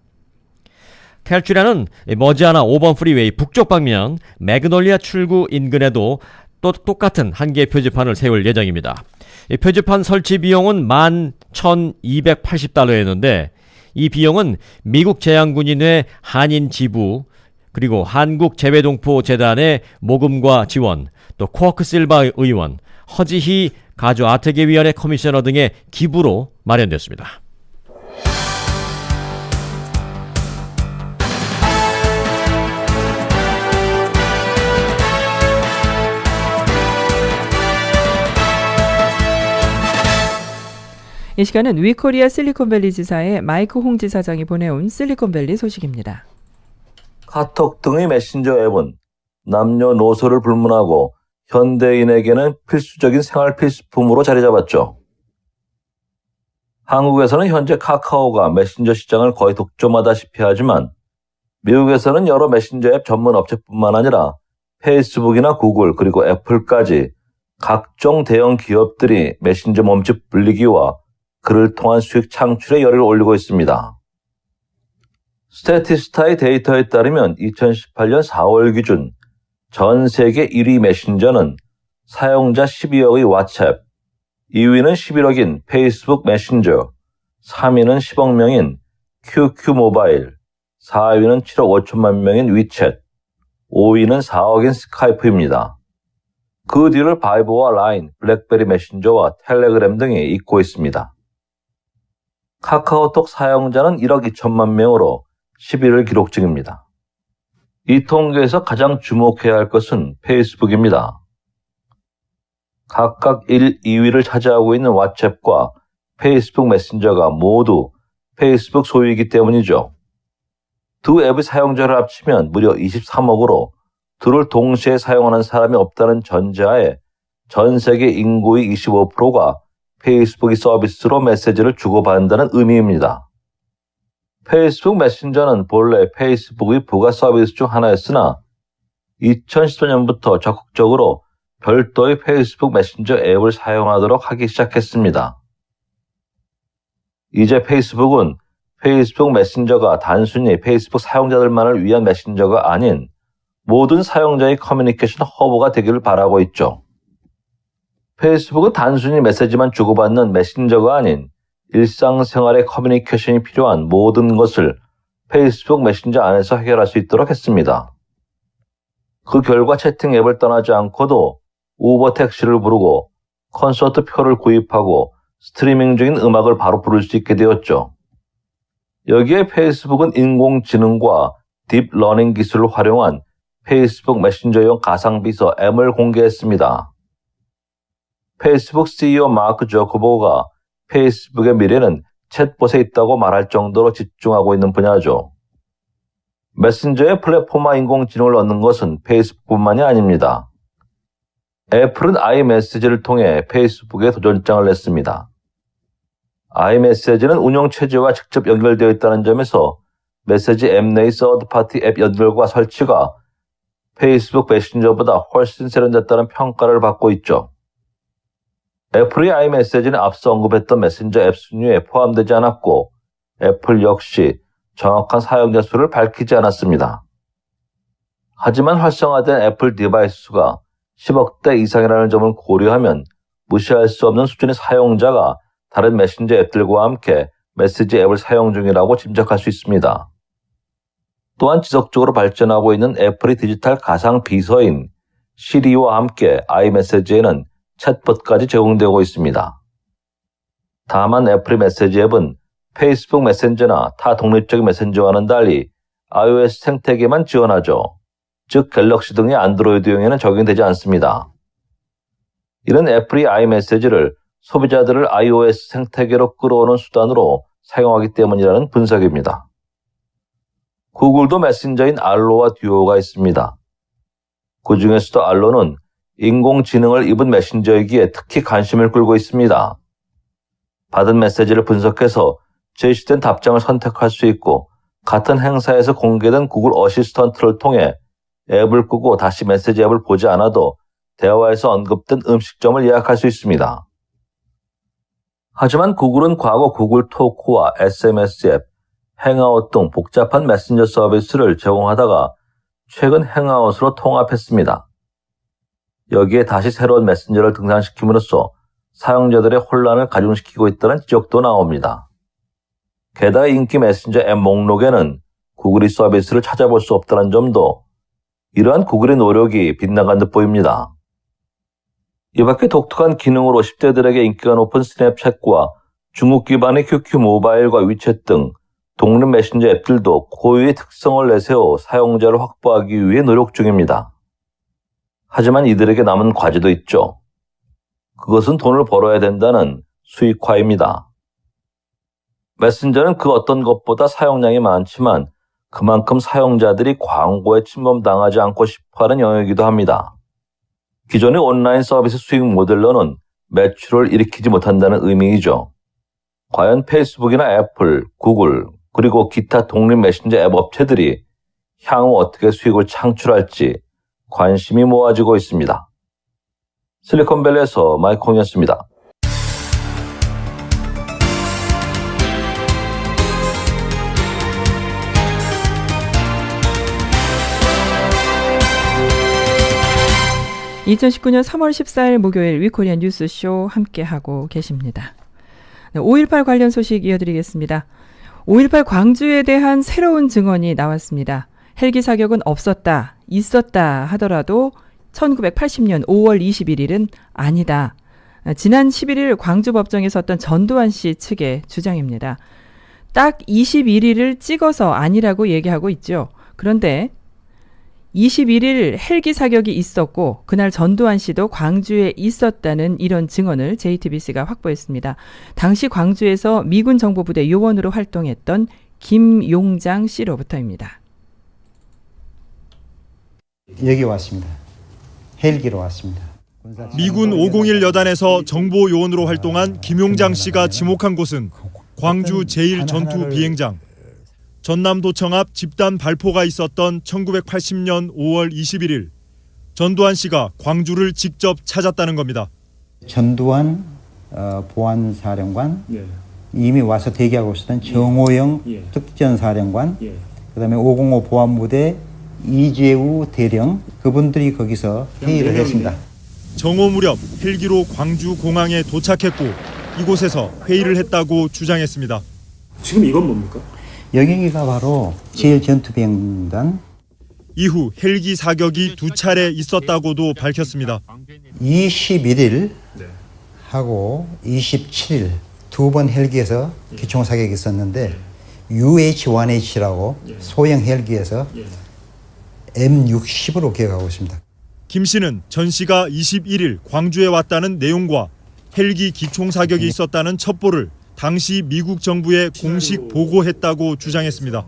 캘츄리아는 머지않아 5번 프리웨이 북쪽 방면 매그놀리아 출구 인근에도 또 똑같은 한 개의 표지판을 세울 예정입니다. 이 표지판 설치 비용은 11,280달러였는데 이 비용은 미국 제향군인회 한인 지부 그리고 한국재외동포재단의 모금과 지원, 또 쿼크 실바 의원, 허지희 가주 아태계위원회 커미셔너 등의 기부로 마련됐습니다. 이 시간은 위코리아 실리콘밸리 지사의 마이크 홍 지사장이 보내온 실리콘밸리 소식입니다. 카톡 등의 메신저 앱은 남녀노소를 불문하고 현대인에게는 필수적인 생활 필수품으로 자리 잡았죠. 한국에서는 현재 카카오가 메신저 시장을 거의 독점하다시피 하지만 미국에서는 여러 메신저 앱 전문 업체뿐만 아니라 페이스북이나 구글 그리고 애플까지 각종 대형 기업들이 메신저 몸집 불리기와 그를 통한 수익 창출에 열을 올리고 있습니다. 스태티스타의 데이터에 따르면 2018년 4월 기준 전 세계 1위 메신저는 사용자 12억의 왓츠앱, 2위는 11억인 페이스북 메신저, 3위는 10억 명인 QQ 모바일, 4위는 7억 5천만 명인 위챗, 5위는 4억인 스카이프입니다. 그 뒤를 바이버와 라인, 블랙베리 메신저와 텔레그램 등이 잇고 있습니다. 카카오톡 사용자는 1억 2천만 명으로 10위를 기록 중입니다. 이 통계에서 가장 주목해야 할 것은 페이스북입니다. 각각 1, 2위를 차지하고 있는 왓츠앱과 페이스북 메신저가 모두 페이스북 소유이기 때문이죠. 두 앱의 사용자를 합치면 무려 23억으로 둘을 동시에 사용하는 사람이 없다는 전제하에 전 세계 인구의 25%가 페이스북이 서비스로 메시지를 주고받는다는 의미입니다. 페이스북 메신저는 본래 페이스북의 부가 서비스 중 하나였으나 2014년부터 적극적으로 별도의 페이스북 메신저 앱을 사용하도록 하기 시작했습니다. 이제 페이스북은 페이스북 메신저가 단순히 페이스북 사용자들만을 위한 메신저가 아닌 모든 사용자의 커뮤니케이션 허브가 되기를 바라고 있죠. 페이스북은 단순히 메시지만 주고받는 메신저가 아닌 일상생활의 커뮤니케이션이 필요한 모든 것을 페이스북 메신저 안에서 해결할 수 있도록 했습니다. 그 결과 채팅 앱을 떠나지 않고도 우버 택시를 부르고 콘서트 표를 구입하고 스트리밍 중인 음악을 바로 부를 수 있게 되었죠. 여기에 페이스북은 인공지능과 딥러닝 기술을 활용한 페이스북 메신저용 가상비서 M을 공개했습니다. 페이스북 CEO 마크 저커버가 페이스북의 미래는 챗봇에 있다고 말할 정도로 집중하고 있는 분야죠. 메신저의 플랫폼화 인공지능을 얻는 것은 페이스북뿐만이 아닙니다. 애플은 아이메시지를 통해 페이스북에 도전장을 냈습니다. 아이메시지는 운영체제와 직접 연결되어 있다는 점에서 메시지 앱 내의 서드파티 앱 연결과 설치가 페이스북 메신저보다 훨씬 세련됐다는 평가를 받고 있죠. 애플의 아이메시지는 앞서 언급했던 메신저 앱 순위에 포함되지 않았고 애플 역시 정확한 사용자 수를 밝히지 않았습니다. 하지만 활성화된 애플 디바이스 수가 10억대 이상이라는 점을 고려하면 무시할 수 없는 수준의 사용자가 다른 메신저 앱들과 함께 메시지 앱을 사용 중이라고 짐작할 수 있습니다. 또한 지속적으로 발전하고 있는 애플의 디지털 가상 비서인 시리와 함께 아이메시지에는 챗봇까지 제공되고 있습니다. 다만 애플의 메시지 앱은 페이스북 메신저나 타 독립적인 메신저와는 달리 iOS 생태계만 지원하죠. 즉 갤럭시 등의 안드로이드용에는 적용되지 않습니다. 이는 애플이 아이메시지를 소비자들을 iOS 생태계로 끌어오는 수단으로 사용하기 때문이라는 분석입니다. 구글도 메신저인 알로와 듀오가 있습니다. 그 중에서도 알로는 인공지능을 입은 메신저이기에 특히 관심을 끌고 있습니다. 받은 메시지를 분석해서 제시된 답장을 선택할 수 있고 같은 행사에서 공개된 구글 어시스턴트를 통해 앱을 끄고 다시 메시지 앱을 보지 않아도 대화에서 언급된 음식점을 예약할 수 있습니다. 하지만 구글은 과거 구글 토크와 SMS 앱, 행아웃 등 복잡한 메신저 서비스를 제공하다가 최근 행아웃으로 통합했습니다. 여기에 다시 새로운 메신저를 등장시킴으로써 사용자들의 혼란을 가중시키고 있다는 지적도 나옵니다. 게다가 인기 메신저 앱 목록에는 구글이 서비스를 찾아볼 수 없다는 점도 이러한 구글의 노력이 빗나간 듯 보입니다. 이 밖에 독특한 기능으로 10대들에게 인기가 높은 스냅챗과 중국 기반의 QQ 모바일과 위챗 등 독립 메신저 앱들도 고유의 특성을 내세워 사용자를 확보하기 위해 노력 중입니다. 하지만 이들에게 남은 과제도 있죠. 그것은 돈을 벌어야 된다는 수익화입니다. 메신저는 그 어떤 것보다 사용량이 많지만 그만큼 사용자들이 광고에 침범당하지 않고 싶어하는 영역이기도 합니다. 기존의 온라인 서비스 수익 모델로는 매출을 일으키지 못한다는 의미이죠. 과연 페이스북이나 애플, 구글, 그리고 기타 독립 메신저 앱 업체들이 향후 어떻게 수익을 창출할지 관심이 모아지고 있습니다. 실리콘밸리에서 마이크 홍이었습니다. (2019년 3월 14일) 목요일 위코리안 뉴스쇼 함께하고 계십니다. 5.18 관련 소식 이어드리겠습니다. 5.18 광주에 대한 새로운 증언이 나왔습니다. 헬기 사격은 없었다, 있었다 하더라도 1980년 5월 21일은 아니다. 지난 11일 광주법정에 섰던 전두환 씨 측의 주장입니다. 딱 21일을 찍어서 아니라고 얘기하고 있죠. 그런데 21일 헬기 사격이 있었고 그날 전두환 씨도 광주에 있었다는 이런 증언을 JTBC가 확보했습니다. 당시 광주에서 미군 정보부대 요원으로 활동했던 김용장 씨로부터입니다. 여기 왔습니다. 헬기로 왔습니다. 미군 501 여단에서 정보 요원으로 활동한 김용장 씨가 지목한 곳은 광주 제1전투 비행장. 전남도청 앞 집단 발포가 있었던 1980년 5월 21일 전두환 씨가 광주를 직접 찾았다는 겁니다. 전두환 보안사령관, 이미 와서 대기하고 있었던 정호영 특전사령관, 그다음에 505 보안부대 이재우 대령, 그분들이 거기서 회의를 했습니다. 정오 무렵 헬기로 광주 공항에 도착했고 이곳에서 회의를 했다고 주장했습니다. 지금 이건 뭡니까? 여기가 바로 제1전투비행단. 이후 헬기 사격이 2차례 있었다고도 밝혔습니다. 21일 하고 27일 두 번 헬기에서 기총 사격이 있었는데 UH-1H라고 소형 헬기에서 M60으로 기억하고 있습니다. 김 씨는 전 씨가 21일 광주에 왔다는 내용과 헬기 기총 사격이 있었다는 첩보를 당시 미국 정부에 공식 보고했다고 주장했습니다.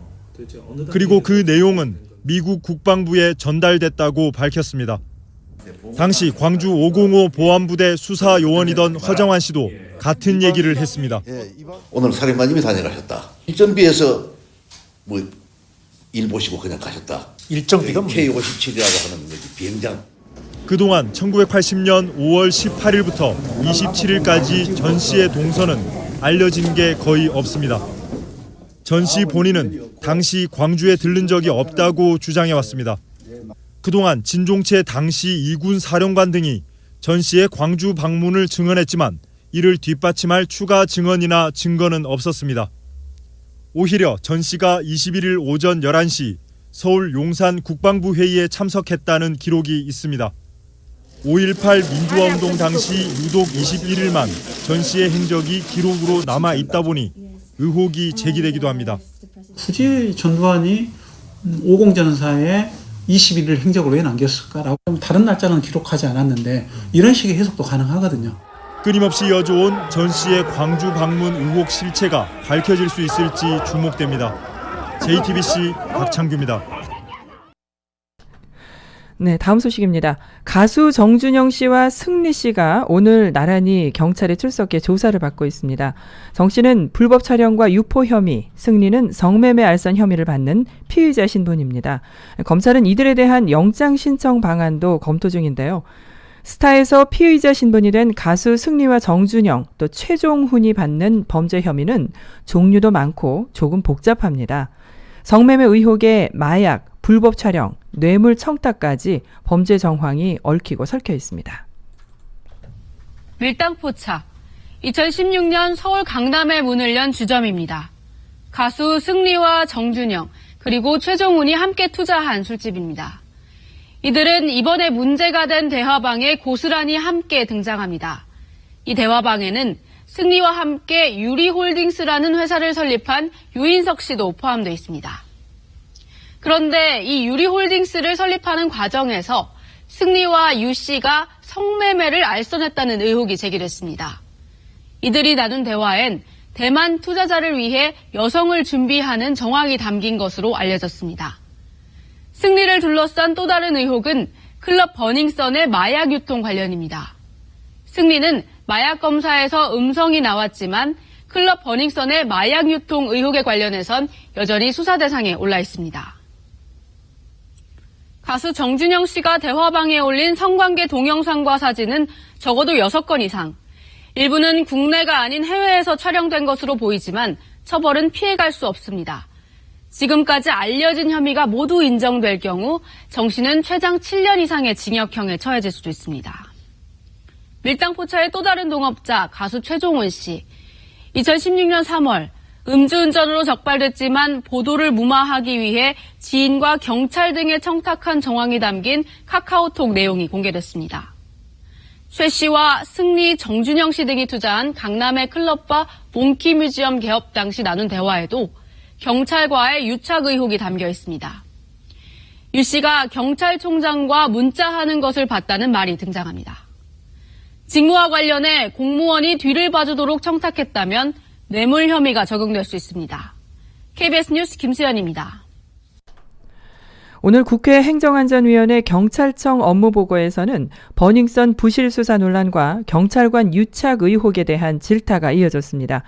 그리고 그 내용은 미국 국방부에 전달됐다고 밝혔습니다. 당시 광주 505 보안부대 수사 요원이던 허정환 씨도 같은 얘기를 했습니다. 오늘 사령관님이 다녀가셨다. 일정비에서 일 보시고 그냥 가셨다. 일정비가 K-57이라고 하는 비행장. 그동안 1980년 5월 18일부터 27일까지 전 씨의 동선은 알려진 게 거의 없습니다. 전 씨 본인은 당시 광주에 들른 적이 없다고 주장해왔습니다. 그동안 진종채 당시 2군 사령관 등이 전 씨의 광주 방문을 증언했지만 이를 뒷받침할 추가 증언이나 증거는 없었습니다. 오히려 전 씨가 21일 오전 11시 서울 용산 국방부 회의에 참석했다는 기록이 있습니다. 5.18 민주화운동 당시 유독 21일만 전 씨의 행적이 기록으로 남아 있다 보니 의혹이 제기되기도 합니다. 굳이 전두환이 50 전사에 21일 행적을 왜 남겼을까라고 다른 날짜는 기록하지 않았는데 이런 식의 해석도 가능하거든요. 끊임없이 이어져온 전 씨의 광주 방문 의혹 실체가 밝혀질 수 있을지 주목됩니다. JTBC 박창규입니다. 네, 다음 소식입니다. 가수 정준영 씨와 승리 씨가 오늘 나란히 경찰에 출석해 조사를 받고 있습니다. 정 씨는 불법 촬영과 유포 혐의, 승리는 성매매 알선 혐의를 받는 피의자 신분입니다. 검찰은 이들에 대한 영장 신청 방안도 검토 중인데요. 스타에서 피의자 신분이 된 가수 승리와 정준영, 또 최종훈이 받는 범죄 혐의는 종류도 많고 조금 복잡합니다. 성매매 의혹에 마약, 불법 촬영, 뇌물 청탁까지 범죄 정황이 얽히고 설켜 있습니다. 밀당 포착. 2016년 서울 강남에 문을 연 주점입니다. 가수 승리와 정준영, 그리고 최종훈이 함께 투자한 술집입니다. 이들은 이번에 문제가 된 대화방에 고스란히 함께 등장합니다. 이 대화방에는 승리와 함께 유리홀딩스라는 회사를 설립한 유인석 씨도 포함되어 있습니다. 그런데 이 유리홀딩스를 설립하는 과정에서 승리와 유 씨가 성매매를 알선했다는 의혹이 제기됐습니다. 이들이 나눈 대화엔 대만 투자자를 위해 여성을 준비하는 정황이 담긴 것으로 알려졌습니다. 승리를 둘러싼 또 다른 의혹은 클럽 버닝썬의 마약 유통 관련입니다. 승리는 마약 검사에서 음성이 나왔지만 클럽 버닝썬의 마약 유통 의혹에 관련해선 여전히 수사 대상에 올라 있습니다. 가수 정준영 씨가 대화방에 올린 성관계 동영상과 사진은 적어도 6건 이상, 일부는 국내가 아닌 해외에서 촬영된 것으로 보이지만 처벌은 피해갈 수 없습니다. 지금까지 알려진 혐의가 모두 인정될 경우 정 씨는 최장 7년 이상의 징역형에 처해질 수도 있습니다. 밀당 포차의 또 다른 동업자 가수 최종훈 씨. 2016년 3월 음주운전으로 적발됐지만 보도를 무마하기 위해 지인과 경찰 등에 청탁한 정황이 담긴 카카오톡 내용이 공개됐습니다. 최 씨와 승리, 정준영 씨 등이 투자한 강남의 클럽바 몽키 뮤지엄 개업 당시 나눈 대화에도 경찰과의 유착 의혹이 담겨 있습니다. 유 씨가 경찰총장과 문자하는 것을 봤다는 말이 등장합니다. 직무와 관련해 공무원이 뒤를 봐주도록 청탁했다면 뇌물 혐의가 적용될 수 있습니다. KBS 뉴스 김수연입니다. 오늘 국회 행정안전위원회 경찰청 업무보고에서는 버닝썬 부실 수사 논란과 경찰관 유착 의혹에 대한 질타가 이어졌습니다.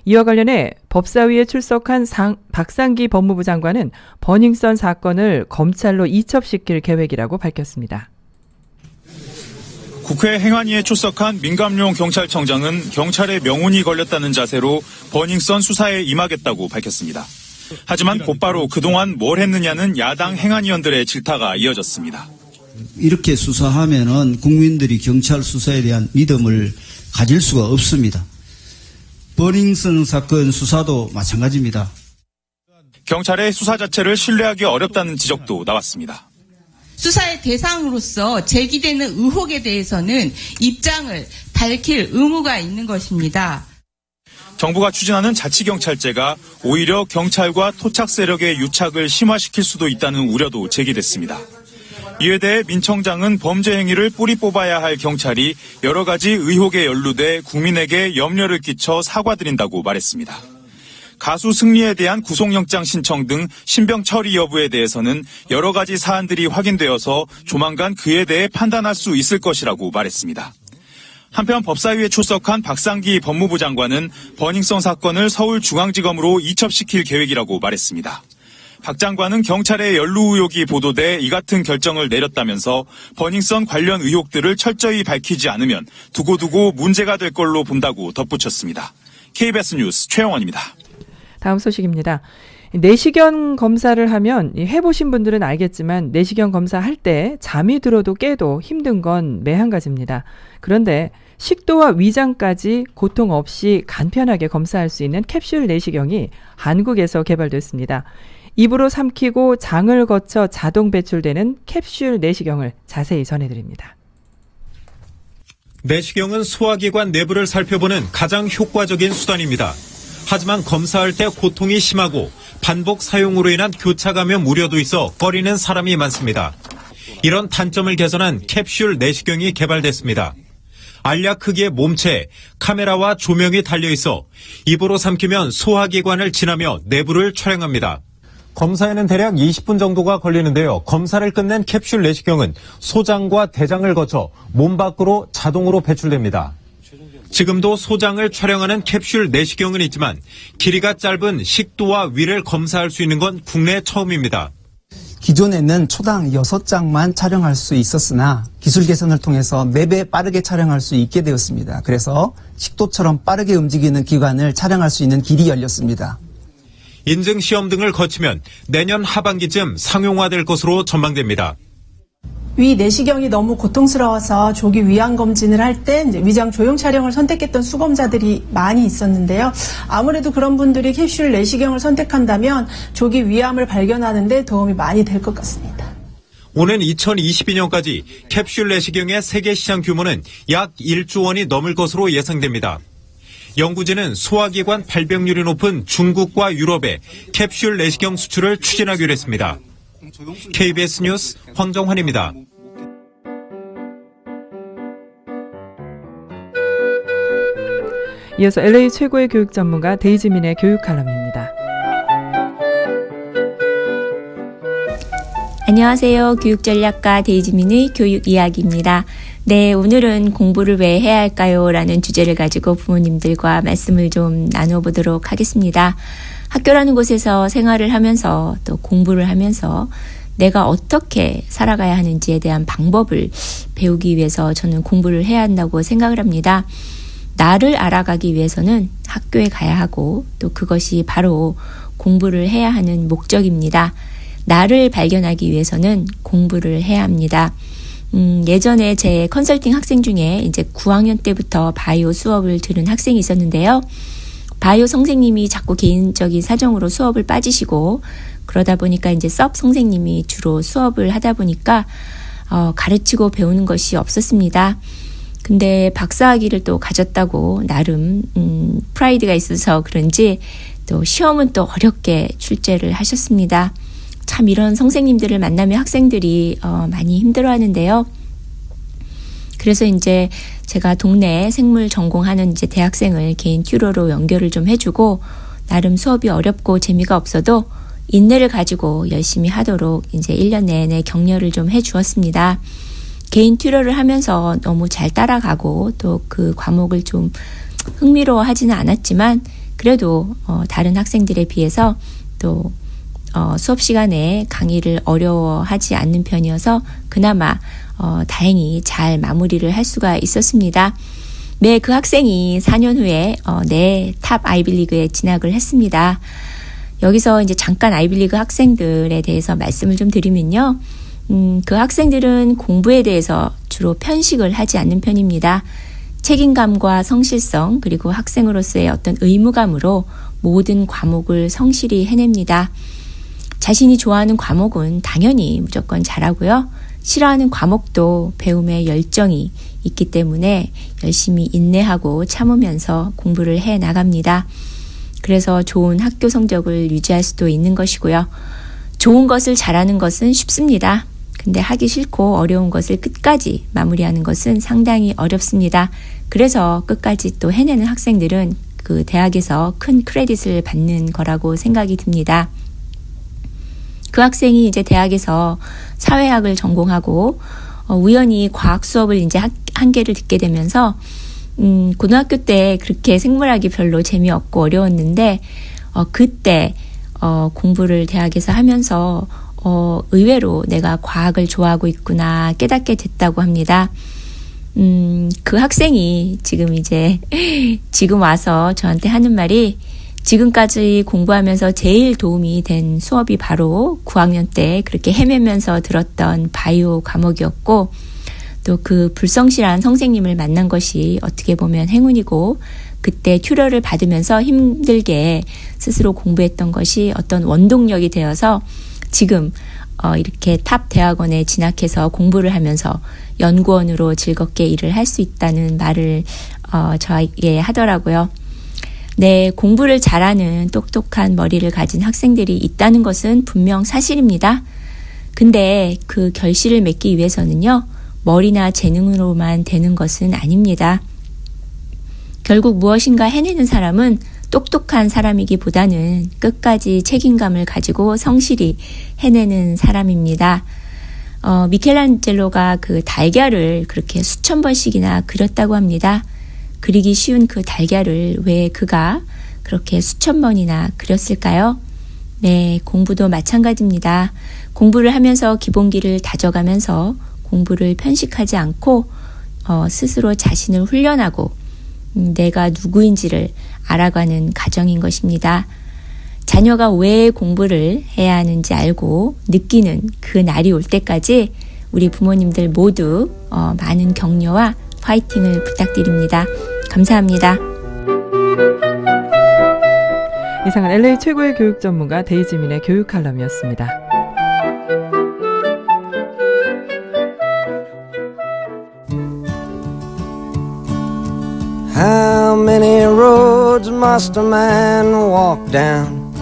이와 관련해 법사위에 출석한 박상기 법무부 장관은 버닝썬 사건을 검찰로 이첩시킬 계획이라고 밝혔습니다. 국회 행안위에 출석한 민감용 경찰청장은 경찰의 명운이 걸렸다는 자세로 버닝썬 수사에 임하겠다고 밝혔습니다. 하지만 곧바로 그동안 뭘 했느냐는 야당 행안위원들의 질타가 이어졌습니다. 이렇게 수사하면은 국민들이 경찰 수사에 대한 믿음을 가질 수가 없습니다. 버닝썬 사건 수사도 마찬가지입니다. 경찰의 수사 자체를 신뢰하기 어렵다는 지적도 나왔습니다. 수사의 대상으로서 제기되는 의혹에 대해서는 입장을 밝힐 의무가 있는 것입니다. 정부가 추진하는 자치경찰제가 오히려 경찰과 토착 세력의 유착을 심화시킬 수도 있다는 우려도 제기됐습니다. 이에 대해 민 청장은 범죄 행위를 뿌리 뽑아야 할 경찰이 여러 가지 의혹에 연루돼 국민에게 염려를 끼쳐 사과드린다고 말했습니다. 가수 승리에 대한 구속영장 신청 등 신병 처리 여부에 대해서는 여러 가지 사안들이 확인되어서 조만간 그에 대해 판단할 수 있을 것이라고 말했습니다. 한편 법사위에 출석한 박상기 법무부 장관은 버닝썬 사건을 서울중앙지검으로 이첩시킬 계획이라고 말했습니다. 박 장관은 경찰의 연루 의혹이 보도돼 이 같은 결정을 내렸다면서 버닝썬 관련 의혹들을 철저히 밝히지 않으면 두고두고 문제가 될 걸로 본다고 덧붙였습니다. KBS 뉴스 최영원입니다. 다음 소식입니다. 내시경 검사를 하면 해보신 분들은 알겠지만 내시경 검사할 때 잠이 들어도 깨도 힘든 건 매한 가지입니다. 그런데 식도와 위장까지 고통 없이 간편하게 검사할 수 있는 캡슐 내시경이 한국에서 개발됐습니다. 입으로 삼키고 장을 거쳐 자동 배출되는 캡슐 내시경을 자세히 전해드립니다. 내시경은 소화기관 내부를 살펴보는 가장 효과적인 수단입니다. 하지만 검사할 때 고통이 심하고 반복 사용으로 인한 교차 감염 우려도 있어 꺼리는 사람이 많습니다. 이런 단점을 개선한 캡슐 내시경이 개발됐습니다. 알약 크기의 몸체, 카메라와 조명이 달려있어 입으로 삼키면 소화기관을 지나며 내부를 촬영합니다. 검사에는 대략 20분 정도가 걸리는데요. 검사를 끝낸 캡슐 내시경은 소장과 대장을 거쳐 몸 밖으로 자동으로 배출됩니다. 지금도 소장을 촬영하는 캡슐 내시경은 있지만 길이가 짧은 식도와 위를 검사할 수 있는 건 국내 처음입니다. 기존에는 초당 6장만 촬영할 수 있었으나 기술 개선을 통해서 4배 빠르게 촬영할 수 있게 되었습니다. 그래서 식도처럼 빠르게 움직이는 기관을 촬영할 수 있는 길이 열렸습니다. 인증 시험 등을 거치면 내년 하반기쯤 상용화될 것으로 전망됩니다. 위 내시경이 너무 고통스러워서 조기 위암 검진을 할 때 위장 조용 촬영을 선택했던 수검자들이 많이 있었는데요. 아무래도 그런 분들이 캡슐 내시경을 선택한다면 조기 위암을 발견하는 데 도움이 많이 될 것 같습니다. 오는 2022년까지 캡슐 내시경의 세계 시장 규모는 약 1조 원이 넘을 것으로 예상됩니다. 연구진은 소화기관 발병률이 높은 중국과 유럽에 캡슐 내시경 수출을 추진하기로 했습니다. KBS 뉴스 황정환입니다. 이어서 LA 최고의 교육 전문가 데이지민의 교육 칼럼입니다. 안녕하세요. 교육전략가 데이지민의 교육 이야기입니다. 네, 오늘은 공부를 왜 해야 할까요? 라는 주제를 가지고 부모님들과 말씀을 좀 나눠보도록 하겠습니다. 학교라는 곳에서 생활을 하면서 또 공부를 하면서 내가 어떻게 살아가야 하는지에 대한 방법을 배우기 위해서 저는 공부를 해야 한다고 생각을 합니다. 나를 알아가기 위해서는 학교에 가야 하고 또 그것이 바로 공부를 해야 하는 목적입니다. 나를 발견하기 위해서는 공부를 해야 합니다. 예전에 제 컨설팅 학생 중에 이제 9학년 때부터 바이오 수업을 들은 학생이 있었는데요. 바이오 선생님이 자꾸 개인적인 사정으로 수업을 빠지시고 그러다 보니까 이제 섭 선생님이 주로 수업을 하다 보니까 가르치고 배우는 것이 없었습니다. 근데 박사학위를 또 가졌다고 나름 프라이드가 있어서 그런지 또 시험은 또 어렵게 출제를 하셨습니다. 참 이런 선생님들을 만나면 학생들이 많이 힘들어하는데요. 그래서 이제 제가 동네 생물 전공하는 이제 대학생을 개인 튜러로 연결을 좀 해주고 나름 수업이 어렵고 재미가 없어도 인내를 가지고 열심히 하도록 이제 1년 내내 격려를 좀 해주었습니다. 개인 튜러를 하면서 너무 잘 따라가고 또 그 과목을 좀 흥미로워하지는 않았지만 그래도 다른 학생들에 비해서 또 수업 시간에 강의를 어려워하지 않는 편이어서 그나마 다행히 잘 마무리를 할 수가 있었습니다. 네, 그 학생이 4년 후에 탑 아이비리그에 진학을 했습니다. 여기서 이제 잠깐 아이비리그 학생들에 대해서 말씀을 좀 드리면요. 그 학생들은 공부에 대해서 주로 편식을 하지 않는 편입니다. 책임감과 성실성 그리고 학생으로서의 어떤 의무감으로 모든 과목을 성실히 해냅니다. 자신이 좋아하는 과목은 당연히 무조건 잘하고요. 싫어하는 과목도 배움에 열정이 있기 때문에 열심히 인내하고 참으면서 공부를 해 나갑니다. 그래서 좋은 학교 성적을 유지할 수도 있는 것이고요. 좋은 것을 잘하는 것은 쉽습니다. 근데 하기 싫고 어려운 것을 끝까지 마무리하는 것은 상당히 어렵습니다. 그래서 끝까지 또 해내는 학생들은 그 대학에서 큰 크레딧을 받는 거라고 생각이 듭니다. 그 학생이 이제 대학에서 사회학을 전공하고 우연히 과학 수업을 이제 한 개를 듣게 되면서 고등학교 때 그렇게 생물학이 별로 재미없고 어려웠는데 그때 공부를 대학에서 하면서 의외로 내가 과학을 좋아하고 있구나 깨닫게 됐다고 합니다. 그 학생이 지금 와서 저한테 하는 말이 지금까지 공부하면서 제일 도움이 된 수업이 바로 9학년 때 그렇게 헤매면서 들었던 바이오 과목이었고 또 그 불성실한 선생님을 만난 것이 어떻게 보면 행운이고 그때 튜러를 받으면서 힘들게 스스로 공부했던 것이 어떤 원동력이 되어서 지금 이렇게 탑 대학원에 진학해서 공부를 하면서 연구원으로 즐겁게 일을 할 수 있다는 말을 저에게 하더라고요. 네, 공부를 잘하는 똑똑한 머리를 가진 학생들이 있다는 것은 분명 사실입니다. 근데 그 결실을 맺기 위해서는요, 머리나 재능으로만 되는 것은 아닙니다. 결국 무엇인가 해내는 사람은 똑똑한 사람이기보다는 끝까지 책임감을 가지고 성실히 해내는 사람입니다. 미켈란젤로가 그 달걀을 그렇게 수천 번씩이나 그렸다고 합니다. 그리기 쉬운 그 달걀을 왜 그가 그렇게 수천 번이나 그렸을까요? 네, 공부도 마찬가지입니다. 공부를 하면서 기본기를 다져가면서 공부를 편식하지 않고 스스로 자신을 훈련하고 내가 누구인지를 알아가는 과정인 것입니다. 자녀가 왜 공부를 해야 하는지 알고 느끼는 그 날이 올 때까지 우리 부모님들 모두 많은 격려와 파이팅을 부탁드립니다. 감사합니다. 이상은 LA 최고의 교육 전문가 데이지민의 교육 칼럼이었습니다. How many roads must a man walk down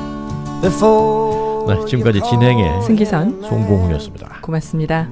before 네, 지금까지 진행의 승기선, 송봉훈이었습니다. 고맙습니다.